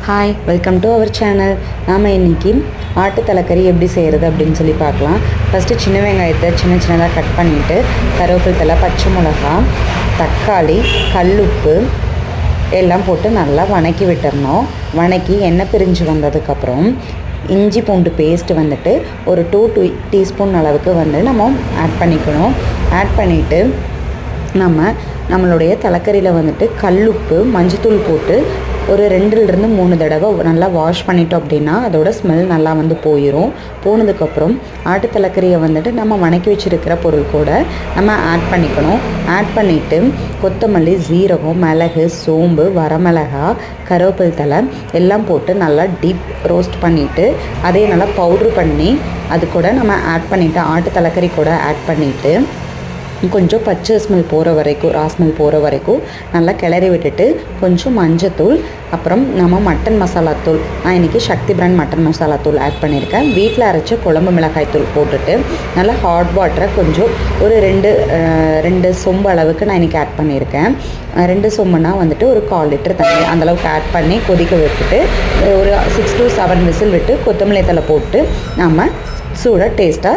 Hi, welcome to our channel. நாம் இன்றைக்கி ஆட்டு தலைக்கறி எப்படி செய்கிறது அப்படின்னு சொல்லி பார்க்கலாம். ஃபஸ்ட்டு சின்ன வெங்காயத்தை சின்ன சின்னதாக கட் பண்ணிவிட்டு கருவேப்பிலை தழை, பச்சை மிளகா, தக்காளி, கல்லுப்பு எல்லாம் போட்டு நல்லா வணக்கி விட்டுறணும். வணக்கி எண்ணெய் பிரிஞ்சு வந்ததுக்கப்புறம் இஞ்சி பூண்டு பேஸ்ட்டு வந்துட்டு ஒரு 2 டீஸ்பூன் அளவுக்கு நம்ம ஆட் பண்ணிக்கணும். ஆட் பண்ணிவிட்டு நம்மளுடைய தலைக்கறியில் வந்துட்டு கல்லுப்பு, மஞ்சத்தூள் போட்டு ஒரு 2லிருந்து 3 தடவை நல்லா வாஷ் பண்ணிட்டோம் அப்படின்னா அதோட ஸ்மெல் நல்லா போயிடும். போனதுக்கப்புறம் ஆட்டு தலைக்கறியை வந்துட்டு நம்ம வணக்கி வச்சுருக்கிற பொருள் கூட நம்ம ஆட் பண்ணிக்கணும். ஆட் பண்ணிவிட்டு கொத்தமல்லி, ஜீரகம், மிளகு, சோம்பு, வரமிளகா, கருவேப்பிலை தழை எல்லாம் போட்டு நல்லா டீப் ரோஸ்ட் பண்ணிவிட்டு அதே நல்லா பவுட்ரு பண்ணி அது கூட நம்ம ஆட் பண்ணிவிட்டு ஆட்டு தலைக்கறி கூட ஆட் பண்ணிவிட்டு கொஞ்சம் பச்சை ஸ்மெல் போகிற வரைக்கும், ரா ஸ்மெல் போகிற வரைக்கும் நல்லா கிளறி விட்டுட்டு கொஞ்சம் மஞ்சத்தூள், அப்புறம் நம்ம மட்டன் மசாலாத்தூள், நான் இன்றைக்கி சக்தி பிராண்ட் மட்டன் மசாலாத்தூள் ஆட் பண்ணியிருக்கேன். வீட்டில் அரைச்ச குழம்பு மிளகாய் தூள் போட்டுட்டு நல்லா ஹாட் வாட்டரை கொஞ்சம் ஒரு 2 சொம்பு அளவுக்கு நான் இன்றைக்கி ஆட் பண்ணியிருக்கேன். 2 சொம்புனா வந்துட்டு ஒரு 1/4 லிட்டர் தண்ணி அந்தளவுக்கு ஆட் பண்ணி கொதிக்க விட்டுட்டு ஒரு 6 to 7 விசில் விட்டு கொத்தமல்லி தழை போட்டு நம்ம சூடாக டேஸ்ட்டாக